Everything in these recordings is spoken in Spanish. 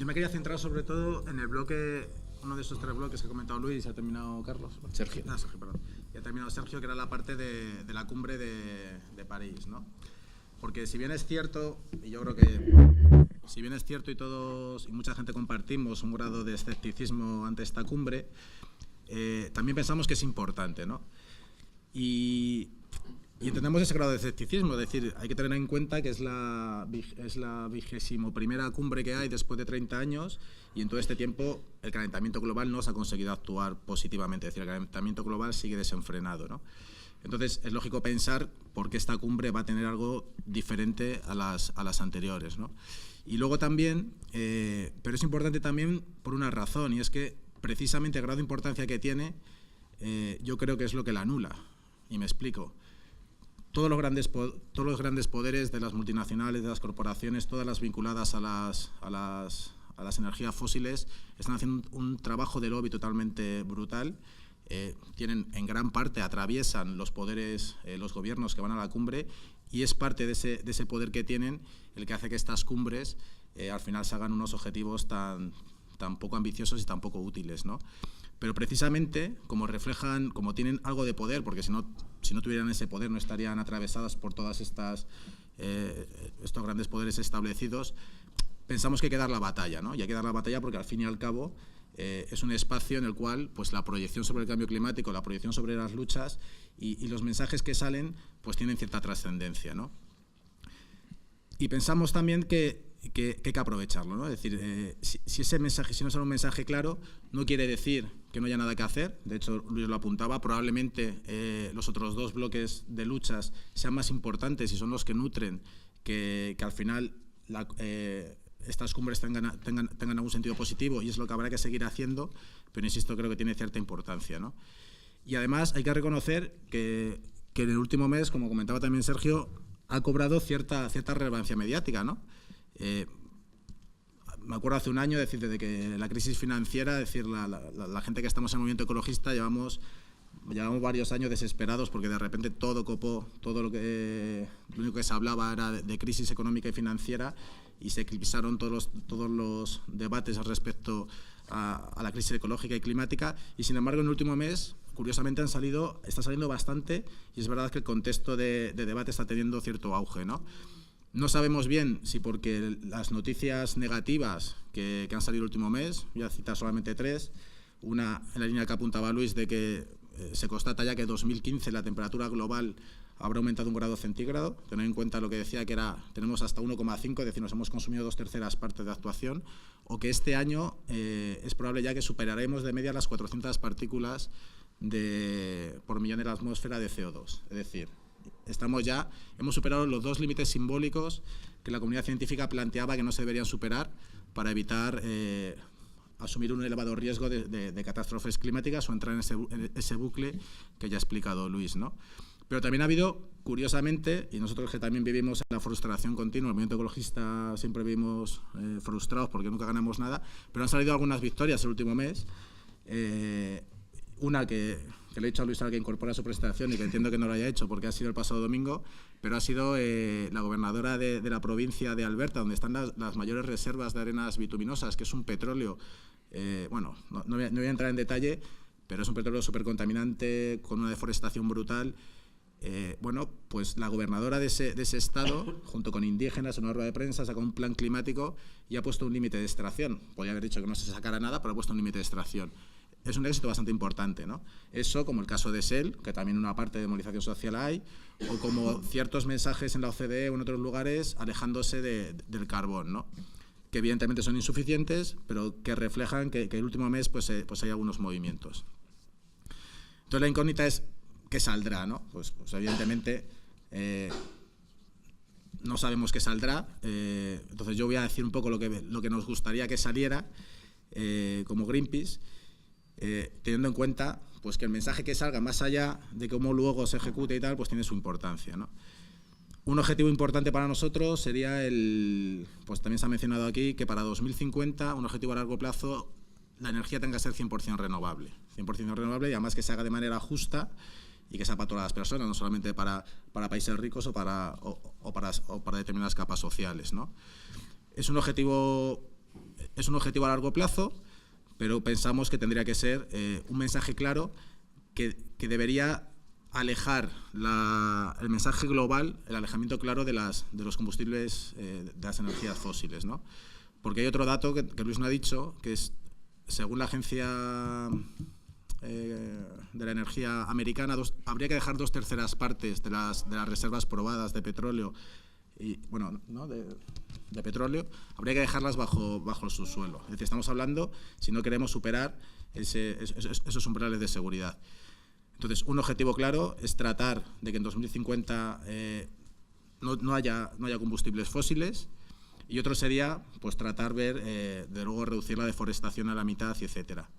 Yo me quería centrar sobre todo en el bloque, uno de esos tres bloques que ha comentado Luis y ha terminado Carlos. Sergio. Sergio, perdón. Y ha terminado Sergio, que era la parte de la cumbre de París, ¿no? Porque si bien es cierto, y yo creo que si bien es cierto y todos y mucha gente compartimos un grado de escepticismo ante esta cumbre, también pensamos que es importante, ¿no? Y entendemos ese grado de escepticismo, es decir, hay que tener en cuenta que es la 21ª cumbre que hay después de 30 años y en todo este tiempo el calentamiento global no se ha conseguido actuar positivamente, es decir, el calentamiento global sigue desenfrenado, ¿no? Entonces es lógico pensar por qué esta cumbre va a tener algo diferente a las anteriores, ¿no? Y luego también, pero es importante también por una razón, y es que precisamente el grado de importancia que tiene, yo creo que es lo que la anula, y me explico. Todos los grandes poderes de las multinacionales, de las corporaciones, todas las vinculadas a las energías fósiles, están haciendo un trabajo de lobby totalmente brutal. Tienen en gran parte, atraviesan los poderes, los gobiernos que van a la cumbre, y es parte de ese poder que tienen el que hace que estas cumbres al final se hagan unos objetivos tan poco ambiciosos y tan poco útiles, ¿no? Pero precisamente, como reflejan, como tienen algo de poder, porque si no tuvieran ese poder no estarían atravesadas por todas estos grandes poderes establecidos, pensamos que hay que dar la batalla, ¿no? Y hay que dar la batalla porque al fin y al cabo es un espacio en el cual pues, la proyección sobre el cambio climático, la proyección sobre las luchas y los mensajes que salen pues, tienen cierta trascendencia, ¿no? Y pensamos también que hay que aprovecharlo, ¿no? Es decir, si ese mensaje, si no sale un mensaje claro, no quiere decir que no haya nada que hacer. De hecho, Luis lo apuntaba, probablemente los otros dos bloques de luchas sean más importantes y son los que nutren que al final estas cumbres tengan algún sentido positivo, y es lo que habrá que seguir haciendo, pero insisto, creo que tiene cierta importancia, ¿no? Y además hay que reconocer que en el último mes, como comentaba también Sergio, ha cobrado cierta relevancia mediática, ¿no? Me acuerdo hace un año, decir, desde que la crisis financiera, decir, la gente que estamos en el movimiento ecologista llevamos varios años desesperados porque de repente todo copó, lo único que se hablaba era de crisis económica y financiera, y se eclipsaron todos los debates al respecto a la crisis ecológica y climática, y sin embargo en el último mes, curiosamente, está saliendo bastante, y es verdad que el contexto de debate está teniendo cierto auge, ¿no? No sabemos bien si porque las noticias negativas que han salido el último mes, voy a citar solamente tres, una en la línea que apuntaba Luis de que se constata ya que en 2015 la temperatura global habrá aumentado 1 grado centígrado, tener en cuenta lo que decía que tenemos hasta 1,5, es decir, nos hemos consumido 2/3 partes de actuación, o que este año es probable ya que superaremos de media las 400 partículas por millón de la atmósfera de CO2, es decir, hemos superado los 2 límites simbólicos que la comunidad científica planteaba que no se deberían superar para evitar asumir un elevado riesgo de catástrofes climáticas o entrar en ese bucle que ya ha explicado Luis, ¿no? Pero también ha habido, curiosamente, y nosotros que también vivimos en la frustración continua, el movimiento ecologista siempre vivimos frustrados porque nunca ganamos nada, pero han salido algunas victorias el último mes. Una que le he dicho a Luis que incorpora su presentación y que entiendo que no lo haya hecho porque ha sido el pasado domingo, pero ha sido la gobernadora de la provincia de Alberta, donde están las mayores reservas de arenas bituminosas, que es un petróleo, bueno, no voy a entrar en detalle, pero es un petróleo súper contaminante, con una deforestación brutal. Bueno, pues la gobernadora de ese estado, junto con indígenas, en una rueda de prensa, sacó un plan climático y ha puesto un límite de extracción. Podría haber dicho que no se sacara nada, pero ha puesto un límite de extracción. Es un éxito bastante importante, ¿no? Eso, como el caso de Shell, que también una parte de movilización social hay, o como ciertos mensajes en la OCDE o en otros lugares alejándose del carbón, ¿no? Que evidentemente son insuficientes, pero que reflejan que el último mes pues hay algunos movimientos. Entonces la incógnita es qué saldrá, ¿no? Pues evidentemente no sabemos qué saldrá. Entonces yo voy a decir un poco lo que nos gustaría que saliera como Greenpeace, teniendo en cuenta pues que el mensaje que salga, más allá de cómo luego se ejecute y tal, pues tiene su importancia, ¿no? Un objetivo importante para nosotros sería pues también se ha mencionado aquí, que para 2050, un objetivo a largo plazo, la energía tenga que ser 100% renovable. 100% renovable, y además que se haga de manera justa y que sea para todas las personas, no solamente para países ricos o para determinadas capas sociales, ¿no? Es un objetivo es un objetivo a largo plazo, pero pensamos que tendría que ser un mensaje claro que debería alejar el mensaje global, el alejamiento claro de los combustibles, de las energías fósiles, ¿no? Porque hay otro dato que Luis no ha dicho, que es, según la Agencia de la Energía Americana, habría que dejar 2/3 partes de las reservas probadas de petróleo, y, bueno, ¿no? de petróleo, habría que dejarlas bajo el subsuelo. Es decir, estamos hablando, si no queremos superar esos umbrales de seguridad. Entonces, un objetivo claro es tratar de que en 2050 no haya combustibles fósiles, y otro sería pues tratar de luego reducir la deforestación a la mitad, etcétera.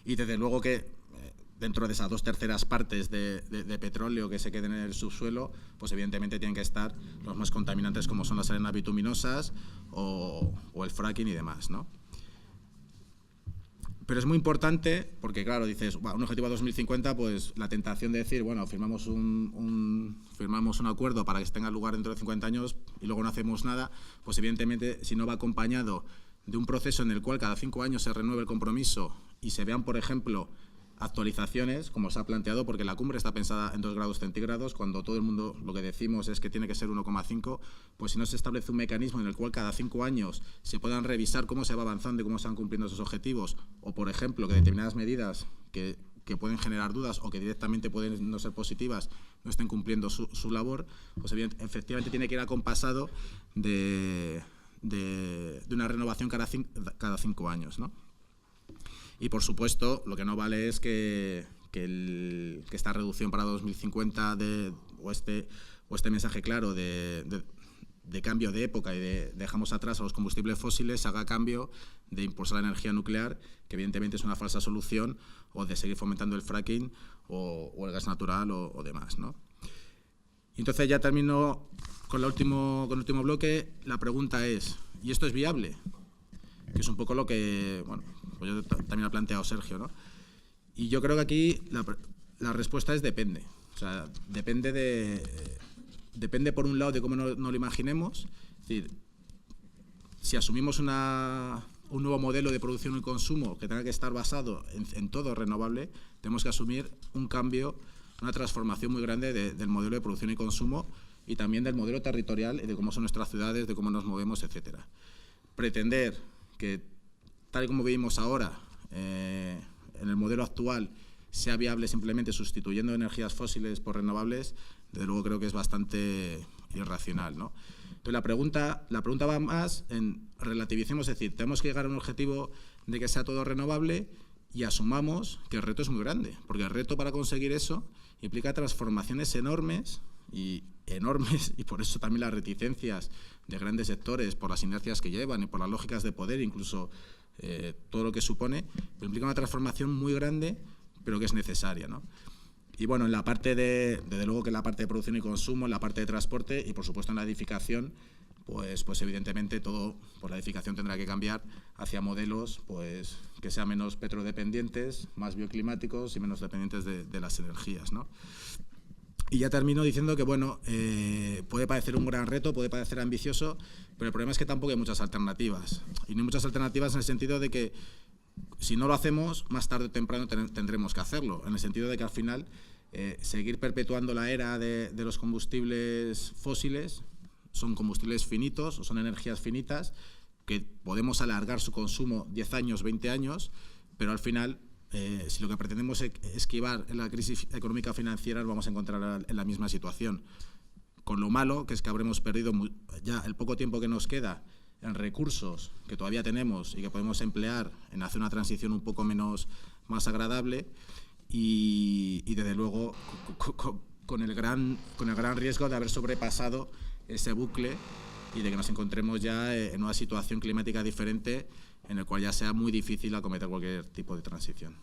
Y desde luego que dentro de esas 2/3 partes de petróleo que se queden en el subsuelo, pues evidentemente tienen que estar los más contaminantes, como son las arenas bituminosas o el fracking y demás, ¿no? Pero es muy importante porque, claro, dices, un objetivo a 2050, pues la tentación de decir, bueno, firmamos un acuerdo para que tenga lugar dentro de 50 años y luego no hacemos nada, pues evidentemente si no va acompañado de un proceso en el cual cada 5 años se renueve el compromiso y se vean, por ejemplo, actualizaciones, como se ha planteado, porque la cumbre está pensada en 2 grados centígrados, cuando todo el mundo lo que decimos es que tiene que ser 1,5, pues si no se establece un mecanismo en el cual cada 5 años se puedan revisar cómo se va avanzando y cómo se van cumpliendo esos objetivos, o por ejemplo que determinadas medidas que pueden generar dudas o que directamente pueden no ser positivas no estén cumpliendo su labor, pues efectivamente tiene que ir acompasado de una renovación cada 5 años, ¿no? Y, por supuesto, lo que no vale es que esta reducción para 2050 o este mensaje claro de cambio de época y dejamos atrás a los combustibles fósiles se haga a cambio de impulsar la energía nuclear, que evidentemente es una falsa solución, o de seguir fomentando el fracking o el gas natural o demás, ¿no? Y entonces ya termino con el último bloque. La pregunta es, ¿y esto es viable? Que es un poco lo que, bueno, pues yo también ha planteado Sergio, ¿no? Y yo creo que aquí la respuesta es depende. O sea, depende por un lado de cómo no lo imaginemos. Es decir, si asumimos un nuevo modelo de producción y consumo que tenga que estar basado en todo renovable, tenemos que asumir un cambio, una transformación muy grande del modelo de producción y consumo, y también del modelo territorial y de cómo son nuestras ciudades, de cómo nos movemos, etcétera. Pretender que, tal y como vivimos ahora, en el modelo actual, sea viable simplemente sustituyendo energías fósiles por renovables, desde luego creo que es bastante irracional, ¿no? Entonces la pregunta va más en relativicemos, es decir, tenemos que llegar a un objetivo de que sea todo renovable y asumamos que el reto es muy grande, porque el reto para conseguir eso implica transformaciones enormes, y por eso también las reticencias de grandes sectores por las inercias que llevan y por las lógicas de poder, incluso todo lo que supone, pero implica una transformación muy grande, pero que es necesaria, ¿no? Y bueno, en la parte desde luego que en la parte de producción y consumo, en la parte de transporte y por supuesto en la edificación, pues evidentemente todo, pues la edificación tendrá que cambiar hacia modelos pues que sean menos petrodependientes, más bioclimáticos y menos dependientes de las energías, ¿no? Y ya termino diciendo que, bueno, puede parecer un gran reto, puede parecer ambicioso, pero el problema es que tampoco hay muchas alternativas. Y no hay muchas alternativas en el sentido de que si no lo hacemos, más tarde o temprano tendremos que hacerlo, en el sentido de que al final seguir perpetuando la era de los combustibles fósiles, son combustibles finitos o son energías finitas que podemos alargar su consumo 10 años, 20 años, pero al final, si lo que pretendemos es esquivar en la crisis económica financiera, nos vamos a encontrar en la misma situación. Con lo malo que es que habremos perdido ya el poco tiempo que nos queda en recursos que todavía tenemos y que podemos emplear en hacer una transición un poco más agradable y desde luego con el gran riesgo de haber sobrepasado ese bucle y de que nos encontremos ya en una situación climática diferente en el cual ya sea muy difícil acometer cualquier tipo de transición.